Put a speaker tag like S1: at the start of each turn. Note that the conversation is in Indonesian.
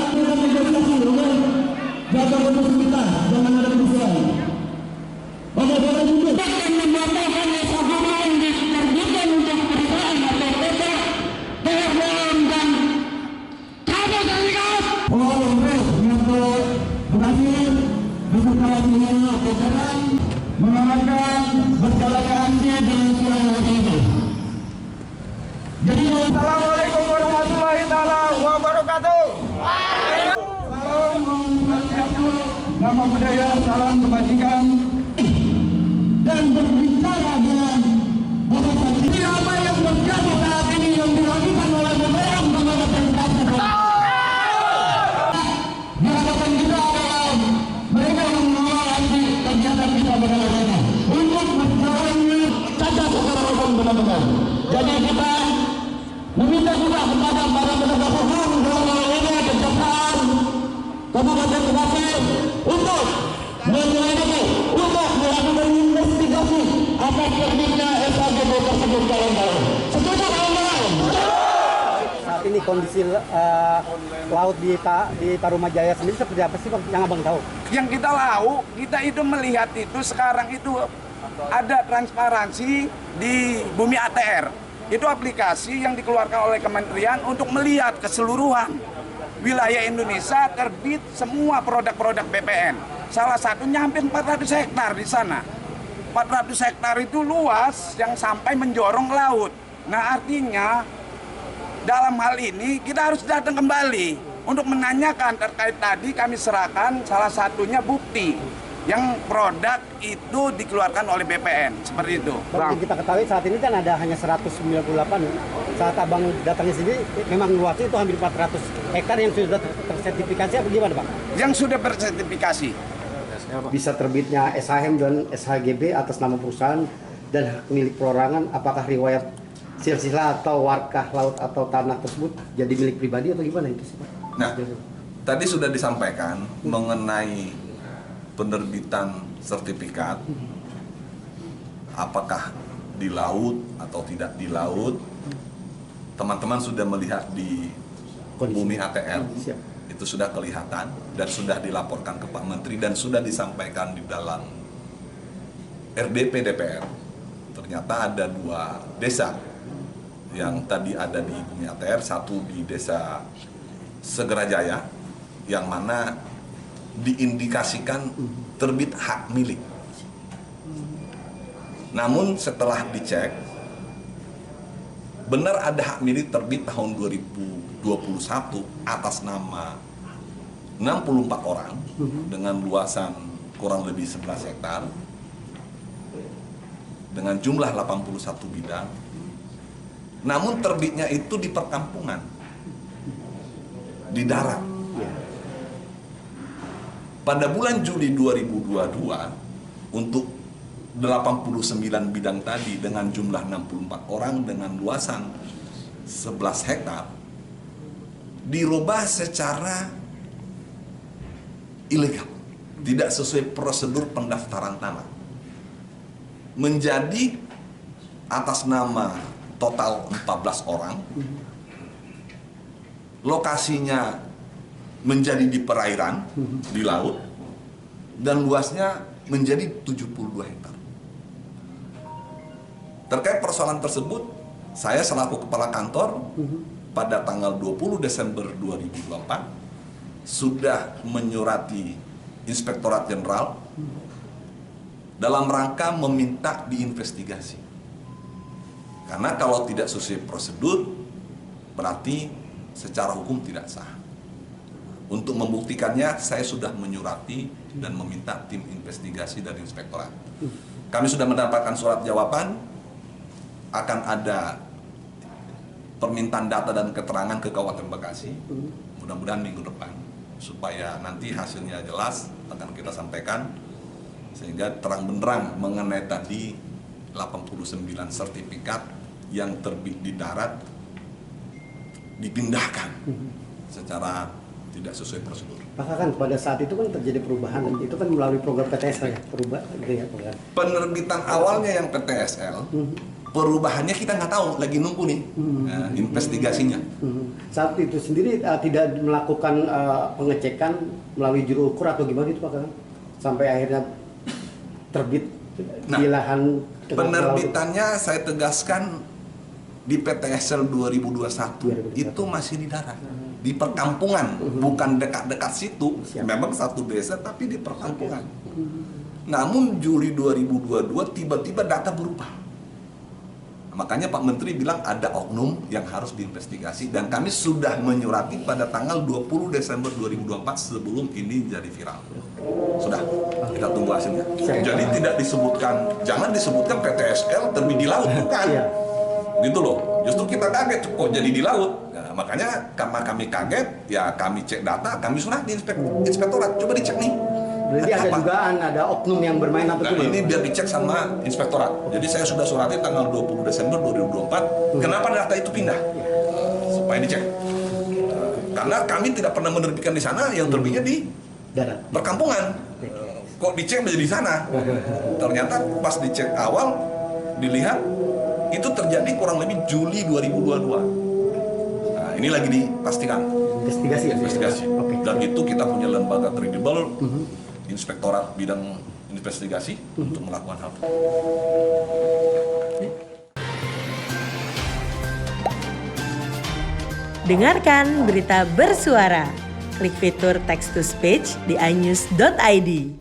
S1: lakukan negosiasi, oke? Jaga kondusivitas, jangan ada kerusuhan. Oke, boleh duduk.
S2: Dan membatalkan usaha yang diterbitkan untuk perusahaan atau PT BUMN dan Kabel Terikat.
S1: Berhasil beserta dengan jajaran mengamankan berjalannya aksi di siang ini. Jadi,
S3: Assalamualaikum warahmatullahi wabarakatuh. Salam nama budaya, salam kebajikan,
S1: dan berbicara dengan bahasa ini apa yang terjadi saat ini yang dilakukan oleh beberapa pengamat demokrasi. Di hadapan kita adalah mereka yang mengawal aksi kegiatan kita bersama-sama untuk menjalani cacat secara hukum benar-benar. Jadi kita meminta juga kepada para penegak hukum dalam hal ini Kejaksaan Kabupaten Bekasi untuk menyelidiki, untuk melakukan investigasi atas terbitnya SHGB tersebut kawan-kawan. Setuju kawan-kawan?
S4: Saat ini kondisi laut di Tarumajaya sendiri seperti apa sih Bang yang Abang tahu?
S3: Yang kita tahu, kita itu melihat itu sekarang itu ada transparansi di Bumi ATR. Itu aplikasi yang dikeluarkan oleh kementerian untuk melihat keseluruhan wilayah Indonesia terbit semua produk-produk BPN. Salah satunya hampir 400 hektar di sana. 400 hektar itu luas yang sampai menjorong laut. Nah artinya dalam hal ini kita harus datang kembali untuk menanyakan terkait tadi kami serahkan salah satunya bukti yang produk itu dikeluarkan oleh BPN, seperti itu.
S4: Bang, yang kita ketahui saat ini kan ada hanya 198. Saat Abang datangnya sini memang luasnya itu hampir 400 hektar yang sudah tersertifikasi apa gimana Bang?
S3: Yang sudah bersertifikasi.
S4: Bisa terbitnya SHM dan SHGB atas nama perusahaan dan hak milik perorangan, apakah riwayat silsilah atau warkah laut atau tanah tersebut jadi milik pribadi atau gimana itu sih Pak?
S5: Nah, tadi sudah disampaikan mengenai penerbitan sertifikat, apakah di laut atau tidak di laut, teman-teman sudah melihat di Bumi ATR, itu sudah kelihatan dan sudah dilaporkan ke Pak Menteri dan sudah disampaikan di dalam RDP DPR. Ternyata ada 2 desa yang tadi ada di Bumi ATR, satu di desa Segerajaya, yang mana diindikasikan terbit hak milik. Namun setelah dicek, benar ada hak milik terbit tahun 2021 atas nama 64 orang dengan luasan kurang lebih 11 hektar dengan jumlah 81 bidang. Namun terbitnya itu di perkampungan, di darat. Pada bulan Juli 2022 untuk 89 bidang tadi dengan jumlah 64 orang dengan luasan 11 hektar dirubah secara ilegal, tidak sesuai prosedur pendaftaran tanah, menjadi atas nama total 14 orang, lokasinya menjadi di perairan, di laut, dan luasnya menjadi 72 hektar. Terkait persoalan tersebut, saya selaku kepala kantor pada tanggal 20 Desember 2024 sudah menyurati Inspektorat Jenderal dalam rangka meminta diinvestigasi. Karena kalau tidak sesuai prosedur, berarti secara hukum tidak sah. Untuk membuktikannya, saya sudah menyurati dan meminta tim investigasi dari Inspektorat. Kami sudah mendapatkan surat jawaban, akan ada permintaan data dan keterangan ke Kabupaten Bekasi, mudah-mudahan minggu depan, supaya nanti hasilnya jelas akan kita sampaikan, sehingga terang benderang mengenai tadi 89 sertifikat yang terbit di darat dipindahkan secara tidak sesuai prosedur.
S4: Maka kan pada saat itu kan terjadi perubahan, itu kan melalui program PTSL ya, perubahan gitu ya program.
S5: Penerbitan awalnya yang PTSL, perubahannya kita nggak tahu, lagi nunggu nih investigasinya.
S4: Saat itu sendiri tidak melakukan pengecekan melalui juru ukur atau gimana itu Pak Kakang? Sampai akhirnya terbit di lahan
S5: penerbitannya saya tegaskan di PTSL 2021 itu masih di darat, di perkampungan, bukan dekat-dekat situ. Memang satu desa tapi di perkampungan. Namun Juli 2022 tiba-tiba data berubah. Makanya Pak Menteri bilang ada oknum yang harus diinvestigasi, dan kami sudah menyurati pada tanggal 20 Desember 2024 sebelum ini jadi viral. Sudah, kita tunggu hasilnya. Jadi tidak disebutkan, jangan disebutkan PTSL terbit di laut, bukan. Gitu loh, justru kita kaget kok jadi di laut. Nah, makanya karena kami kaget, ya kami cek data, kami surat di inspektorat, coba dicek nih.
S4: Berarti ada dugaan ada oknum yang bermain atau
S5: tidak? Ini biar dicek sama inspektorat. Jadi saya sudah surati tanggal 20 Desember 2024. Kenapa data itu pindah? Supaya dicek. Karena kami tidak pernah menerbitkan di sana, yang terbitnya di
S4: darat,
S5: perkampungan. Kok dicek menjadi di sana? Ternyata pas dicek awal dilihat itu terjadi kurang lebih Juli 2022. Nah, ini lagi dipastikan. Investigasi. Dan itu kita punya lembaga kredibel, Inspektorat Bidang Investigasi untuk melakukan hal itu.
S6: Dengarkan berita bersuara. Klik fitur text to speech di inews.id.